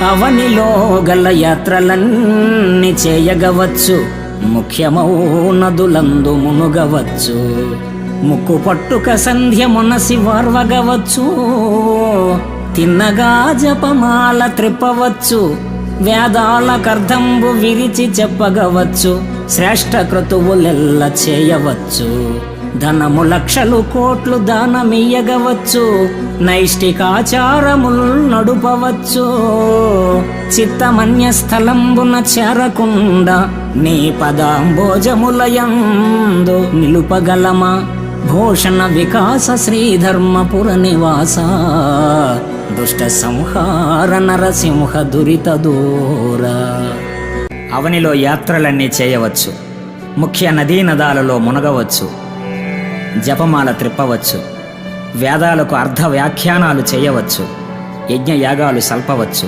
అవనిలో గల యాత్రలన్నీ చేయగవచ్చు, ముఖ్యమౌ నదులందు మునుగవచ్చు. ముక్కు పట్టుక సంధ్య మునసి వార్వగవచ్చు, తిన్నగా జపమాల త్రిప్పవచ్చు. వేదాల కర్ధంబు విరిచి చెప్పగవచ్చు, శ్రేష్ఠ క్రతువులెల్ల చేయవచ్చు. ధనము లక్షలు కోట్లు దానమియ్యగవచ్చు, నైష్టికాచారముల్ నడుపవచ్చు. చిత్తమన్య స్థలంబున చేరకుండా నీ పదాంబోజములయందు నిలుపగలమా? భూషణ వికాస శ్రీధర్మపుర నివాస, దుష్ట సంహార నరసింహ దురిత దూర. అవనిలో యాత్రలన్నీ చేయవచ్చు, ముఖ్య నదీ నదాలలో మునగవచ్చు, జపమాల త్రిప్పవచ్చు, వేదాలకు అర్ధ వ్యాఖ్యానాలు చేయవచ్చు, యజ్ఞయాగాలు సల్పవచ్చు.